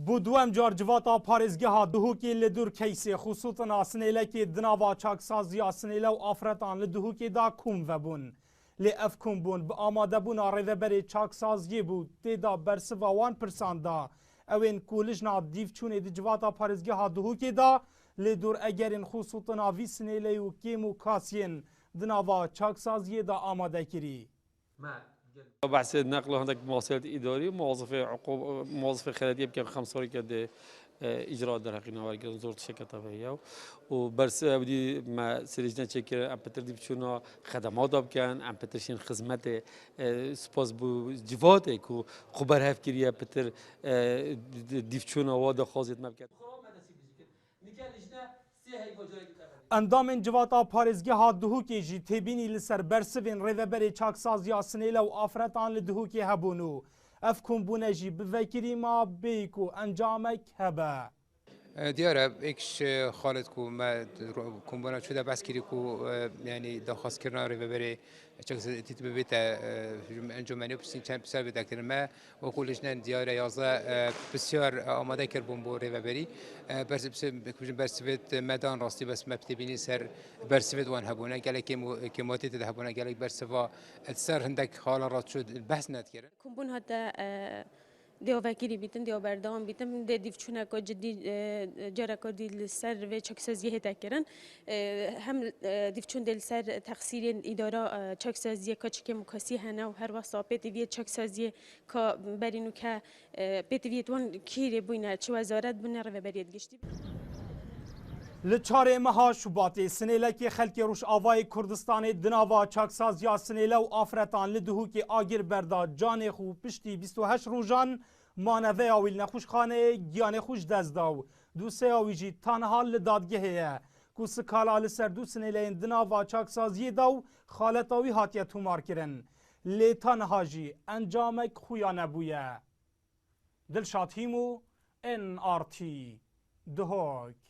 بودوام جارجواتا پارێزگەها دوهوکێ لە دوور کەیسێ خوسوتنا سنێلەکێ دناوا چاکسازییا سنێلە و ئافرەتان لە دوهوکێدا کوم vebûn. Lê ev kombûn bi amadebûna rêveberê çaksaziyê bû têda bersiva wan pirsan da. Ew ên ku lijna dîvçûnê di civata parêzgeha Duhokê da lê dûr egerên xûsûtina vî sinêlê û kêm û kasiyên di nava çaksaziyê da amade kirî. بحث نقل و هندك مواصلات إدارية موظف خیراتی بکن خمساری که اجرا در حقی نوارگی زورت شرکت هایی وبرس بدي ما سرجنا تشكر ام بتر دي بچونا خدمات بكن ام بترشين خدمت سپاس بو جوات کو خبر هف كريا بتر دي بچونا وادا خازت مبكن Endamên civata parêzgeha Duhokê jî têbînî li ser bersivên rêveberê çaksaziya sinêle û afretan li Duhokê hebûn û ev kombûne jî bi vekirî ma bêyî ku encamek hebe. دیاره ایکش خالد کو ما کمبونا شده بس کری کو یعنی دخواست کردن رو ببره چه تیت ببیت انجمنی بسیار چند بسیار بدکتر ما و کلش نه دیاره یازده بسیار آماده کرد بوم بوره ببری برسویت مدان راستی بس مبتبینی سر برسویت وان هبونه گله کماتی تده هبونه گله برسوا سر هندک حالا رات شد بحث ندکره کمبون هاتا دیو وکیلی بیتن دیو بردام بیتن دیو چونه کو جدی جرا کو دیل سر و چکسازیه تکرن هم دیو چون دیل سر تقصیر اداره چکسازیه کا چکه مکاسی هنه و هر واسه پیتوی چکسازیه کا برینو که پیتوی توان کیره بوینه چه وزارت بونه رو بریاد گشتی Li çarê meha Şubatê sinêlekê xelkê Rojavayê Kurdistanê di nava çaksazya sinêle û afretan li Duhokê agir berda canê xwe piştî 28 rojan maneveya wî li nexweşxaneyê giyanê xwe ji dest da û dûseya wî jî tanha li dadgehê ye ku skala li ser dû sinêleyên di nava çaksaziyê da û xaleta wî hatiye tûmarkirin. Lê tanha jî encamek xuya nebûye. Dilşad Hîmû NRT Duhok.